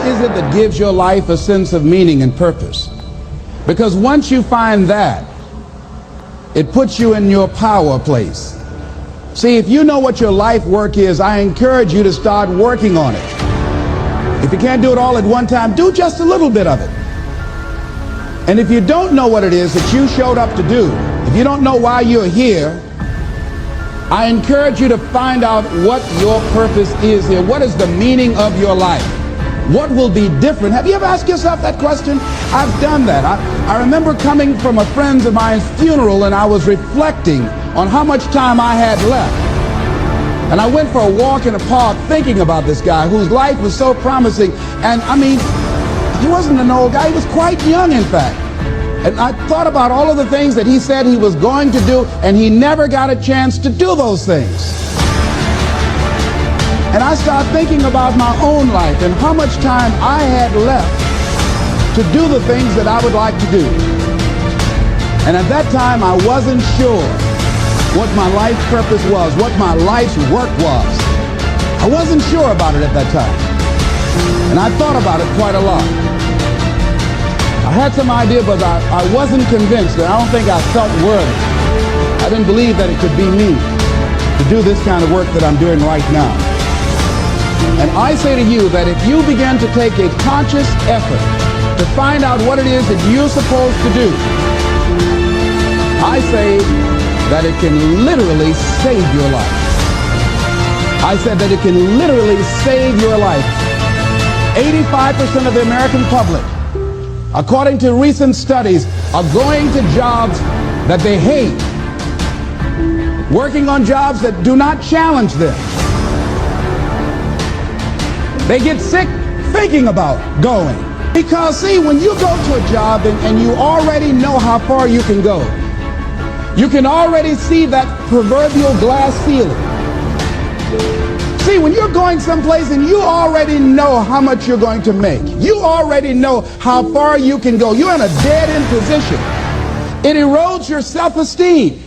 is it that gives your life a sense of meaning and purpose? Because once you find that, it puts you in your power place. See, if you know what your life work is, I encourage you to start working on it. If you can't do it all at one time, do just a little bit of it. And if you don't know what it is that you showed up to do, if you don't know why you're here, I encourage you to find out what your purpose is here. What is the meaning of your life? What will be different? Have you ever asked yourself that question? I've done that. I remember coming from a friend of mine's funeral, and I was reflecting on how much time I had left. And I went for a walk in a park thinking about this guy whose life was so promising. And I mean, he wasn't an old guy. He was quite young, in fact. And I thought about all of the things that he said he was going to do, and he never got a chance to do those things. And I started thinking about my own life and how much time I had left to do the things that I would like to do. And at that time, I wasn't sure what my life purpose was, what my life's work was. I wasn't sure about it at that time. And I thought about it quite a lot. I had some idea, but I wasn't convinced, and I don't think I felt worthy. I didn't believe that it could be me to do this kind of work that I'm doing right now. And I say to you that if you begin to take a conscious effort to find out what it is that you're supposed to do, I say that it can literally save your life. I said that it can literally save your life. 85% of the American public, according to recent studies, are going to jobs that they hate, working on jobs that do not challenge them. They get sick thinking about going. Because, see, when you go to a job and you already know how far you can go, you can already see that proverbial glass ceiling. See, when you're going someplace and you already know how much you're going to make, you already know how far you can go, you're in a dead-end position. It erodes your self-esteem.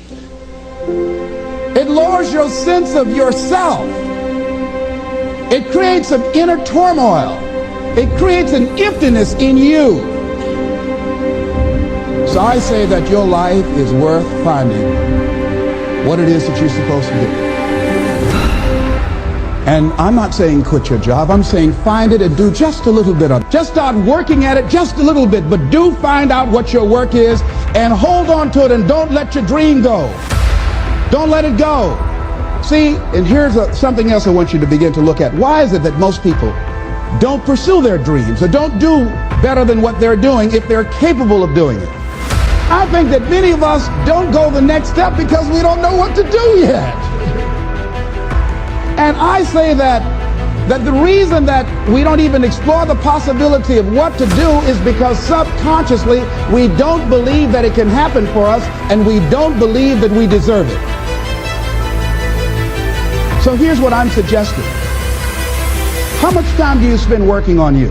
It lowers your sense of yourself. It creates some inner turmoil. It creates an emptiness in you. So I say that your life is worth finding what it is that you're supposed to do. And I'm not saying quit your job. I'm saying find it and do just a little bit of it. Just start working at it just a little bit, but do find out what your work is and hold on to it, and don't let your dream go. Don't let it go. See, and here's something else I want you to begin to look at. Why is it that most people don't pursue their dreams or don't do better than what they're doing if they're capable of doing it? I think that many of us don't go the next step because we don't know what to do yet. And I say that the reason that we don't even explore the possibility of what to do is because subconsciously we don't believe that it can happen for us, and we don't believe that we deserve it. So here's what I'm suggesting. How much time do you spend working on you?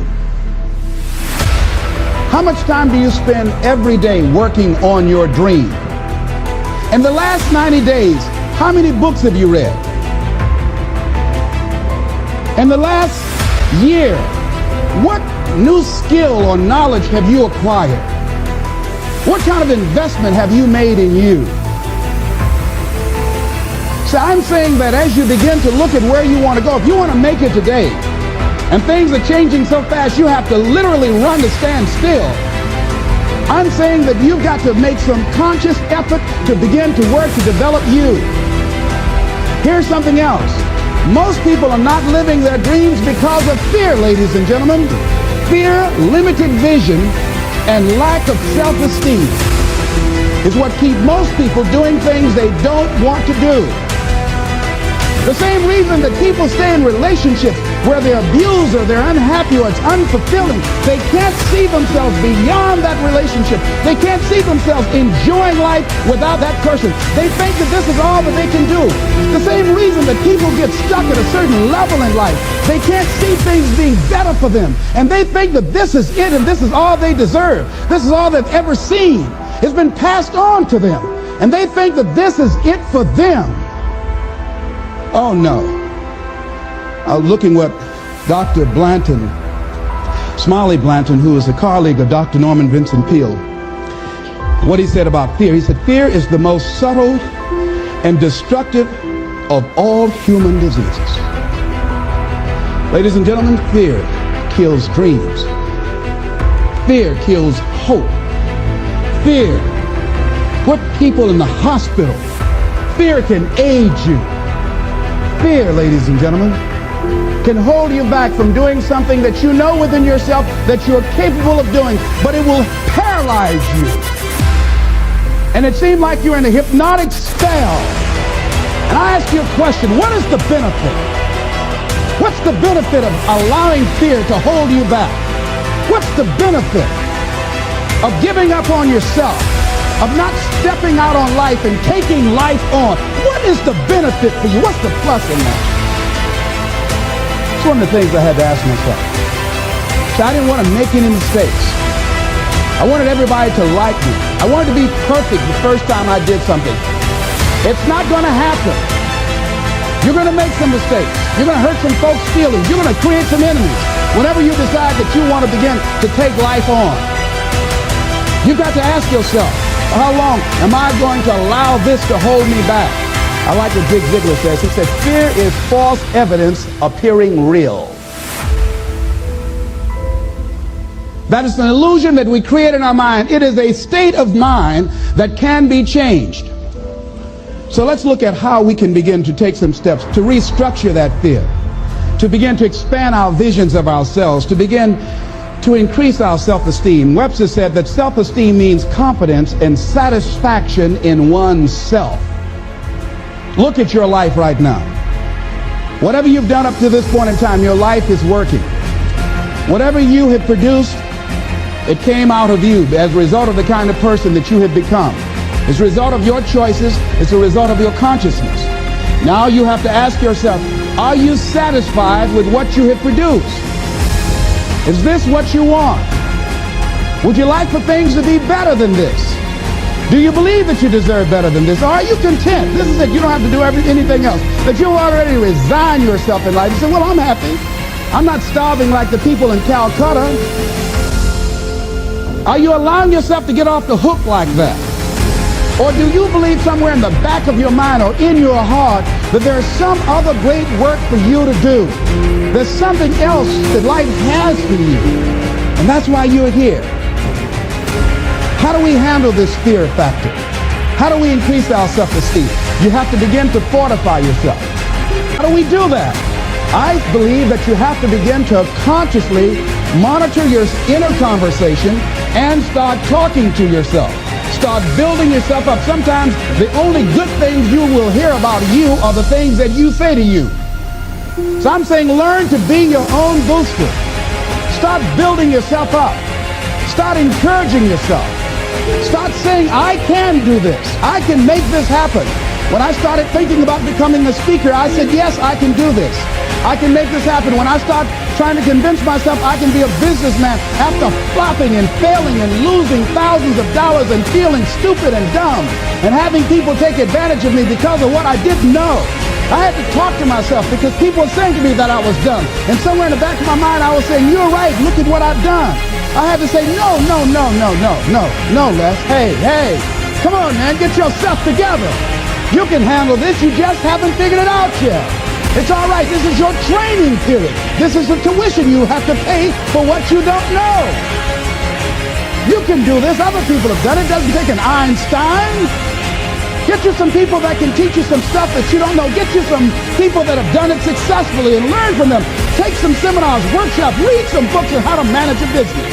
How much time do you spend every day working on your dream? In the last 90 days, how many books have you read? In the last year, what new skill or knowledge have you acquired? What kind of investment have you made in you? So I'm saying that as you begin to look at where you want to go, if you want to make it today, and things are changing so fast you have to literally run to stand still, I'm saying that you've got to make some conscious effort to begin to work to develop you. Here's something else. Most people are not living their dreams because of fear, ladies and gentlemen. Fear, limited vision, and lack of self-esteem is what keep most people doing things they don't want to do. The same reason that people stay in relationships where they're abused or they're unhappy or it's unfulfilling. They can't see themselves beyond that relationship. They can't see themselves enjoying life without that person. They think that this is all that they can do. The same reason that people get stuck at a certain level in life. They can't see things being better for them. And they think that this is it and this is all they deserve. This is all they've ever seen. It's been passed on to them. And they think that this is it for them. Oh no. Looking what Dr. Blanton Smiley Blanton, who is a colleague of Dr. Norman Vincent Peale, what he said about fear. He said, fear is the most subtle and destructive of all human diseases. Ladies and gentlemen, fear kills dreams. Fear kills hope. Fear put people in the hospital. Fear can age you. Fear, ladies and gentlemen, can hold you back from doing something that you know within yourself that you're capable of doing, but it will paralyze you. And it seemed like you're in a hypnotic spell. And I ask you a question, what is the benefit? What's the benefit of allowing fear to hold you back? What's the benefit of giving up on yourself, of not stepping out on life and taking life on? What is the benefit for you? What's the plus in that? It's one of the things I had to ask myself. So I didn't want to make any mistakes. I wanted everybody to like me. I wanted to be perfect the first time I did something. It's not going to happen. You're going to make some mistakes. You're going to hurt some folks' feelings. You're going to create some enemies whenever you decide that you want to begin to take life on. You've got to ask yourself, how long am I going to allow this to hold me back? I like what Zig Ziglar says. He said, fear is false evidence appearing real. That is an illusion that we create in our mind. It is a state of mind that can be changed. So let's look at how we can begin to take some steps to restructure that fear, to begin to expand our visions of ourselves, to begin to increase our self-esteem. Webster said that self-esteem means confidence and satisfaction in oneself. Look at your life right now. Whatever you've done up to this point in time, your life is working. Whatever you have produced, it came out of you as a result of the kind of person that you have become. It's a result of your choices. It's a result of your consciousness. Now you have to ask yourself, are you satisfied with what you have produced? Is this what you want? Would you like for things to be better than this? Do you believe that you deserve better than this? Or are you content? This is it. You don't have to do anything else. That you already resign yourself in life. You say, well, I'm happy. I'm not starving like the people in Calcutta. Are you allowing yourself to get off the hook like that? Or do you believe somewhere in the back of your mind or in your heart that there's some other great work for you to do? There's something else that life has for you. And that's why you're here. How do we handle this fear factor? How do we increase our self-esteem? You have to begin to fortify yourself. How do we do that? I believe that you have to begin to consciously monitor your inner conversation and start talking to yourself. Start building yourself up. Sometimes the only good things you will hear about you are the things that you say to you. So I'm saying learn to be your own booster. Start building yourself up. Start encouraging yourself. Start saying, I can do this. I can make this happen. When I started thinking about becoming a speaker, I said, yes, I can do this. I can make this happen. When I start trying to convince myself I can be a businessman after flopping and failing and losing thousands of dollars and feeling stupid and dumb and having people take advantage of me because of what I didn't know. I had to talk to myself because people were saying to me that I was dumb. And somewhere in the back of my mind, I was saying, you're right. Look at what I've done. I had to say, no, Les. Hey, come on, man. Get yourself together. You can handle this. You just haven't figured it out yet. It's all right. This is your training period. This is the tuition you have to pay for what you don't know. You can do this. Other people have done it. It doesn't take an Einstein. Get you some people that can teach you some stuff that you don't know. Get you some people that have done it successfully and learn from them. Take some seminars, workshops, read some books on how to manage a business.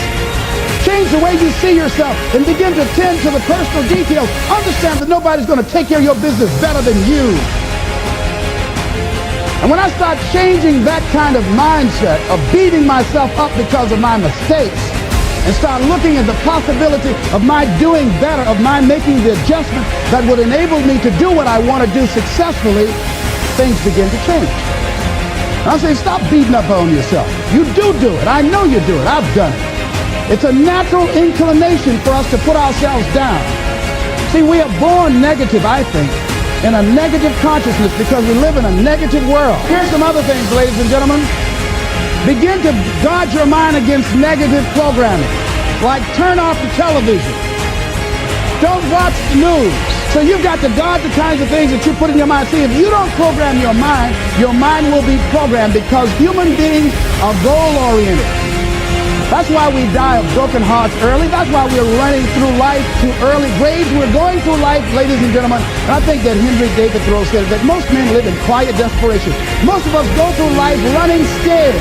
Change the way you see yourself and begin to tend to the personal details. Understand that nobody's going to take care of your business better than you. And when I start changing that kind of mindset of beating myself up because of my mistakes and start looking at the possibility of my doing better, of my making the adjustment that would enable me to do what I want to do successfully, things begin to change. And I'm saying stop beating up on yourself. You do it. I know you do it. I've done it. It's a natural inclination for us to put ourselves down. See, we are born negative, I think, in a negative consciousness because we live in a negative world. Here's some other things, ladies and gentlemen. Begin to guard your mind against negative programming. Like turn off the television. Don't watch the news. So you've got to guard the kinds of things that you put in your mind. See, if you don't program your mind will be programmed, because human beings are goal-oriented. That's why we die of broken hearts early. That's why we're running through life to early grades. We're going through life, ladies and gentlemen. And I think that Henry David Thoreau said that most men live in quiet desperation. Most of us go through life running scared.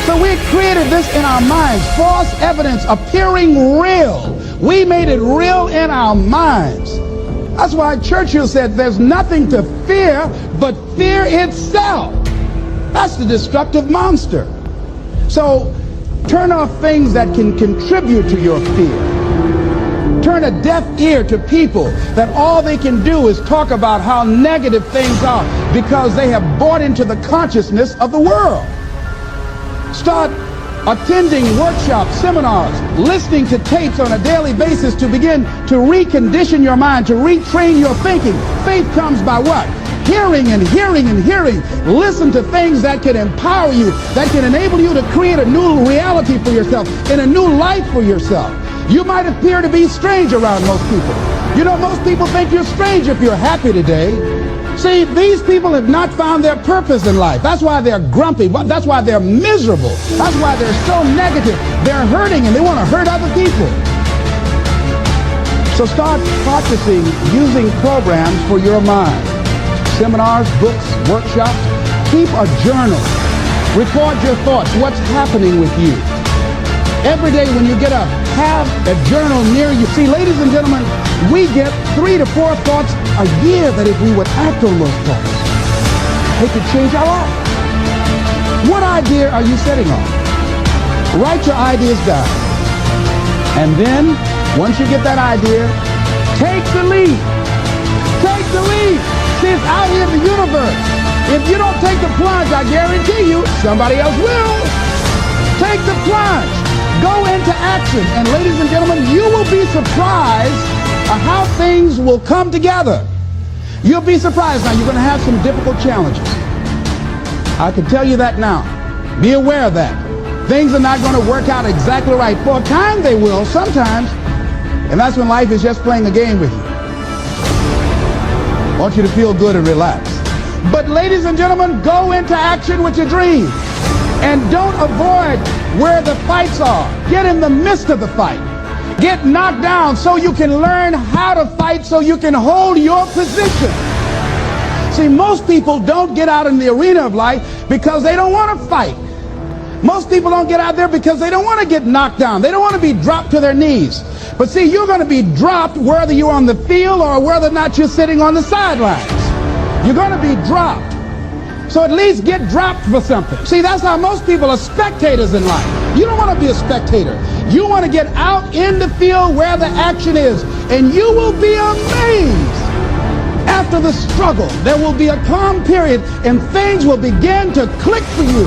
So we created this in our minds, false evidence appearing real. We made it real in our minds. That's why Churchill said there's nothing to fear but fear itself. That's the destructive monster. So turn off things that can contribute to your fear. Turn a deaf ear to people that all they can do is talk about how negative things are, because they have bought into the consciousness of the world. Start attending workshops, seminars, listening to tapes on a daily basis to begin to recondition your mind, to retrain your thinking. Faith comes by what? Hearing and hearing and hearing. Listen to things that can empower you, that can enable you to create a new reality for yourself and a new life for yourself. You might appear to be strange around most people. You know, most people think you're strange if you're happy today. See, these people have not found their purpose in life. That's why they're grumpy. That's why they're miserable. That's why they're so negative. They're hurting and they want to hurt other people. So start practicing using programs for your mind. Seminars, books, workshops. Keep a journal. Record your thoughts. What's happening with you? Every day when you get up, have a journal near you. See, ladies and gentlemen, we get 3 to 4 thoughts a year that if we would act on those thoughts, they could change our life. What idea are you sitting on? Write your ideas down. And then, once you get that idea, take the leap. Take the leap. See, it's out here in the universe. If you don't take the plunge, I guarantee you, somebody else will. Take the plunge. Go into action. And ladies and gentlemen, you will be surprised at how things will come together. You'll be surprised. Now, you're going to have some difficult challenges. I can tell you that now. Be aware of that. Things are not going to work out exactly right. For a time they will, sometimes. And that's when life is just playing a game with you. I want you to feel good and relax. But ladies and gentlemen, go into action with your dream. And don't avoid where the fights are. Get in the midst of the fight. Get knocked down so you can learn how to fight, so you can hold your position. See, most people don't get out in the arena of life because they don't want to fight. Most people don't get out there because they don't want to get knocked down. They don't want to be dropped to their knees. But see, you're going to be dropped whether you're on the field or whether or not you're sitting on the sidelines. You're going to be dropped. So at least get dropped for something. See, that's how most people are spectators in life. You don't want to be a spectator. You want to get out in the field where the action is. And you will be amazed. After the struggle, there will be a calm period and things will begin to click for you.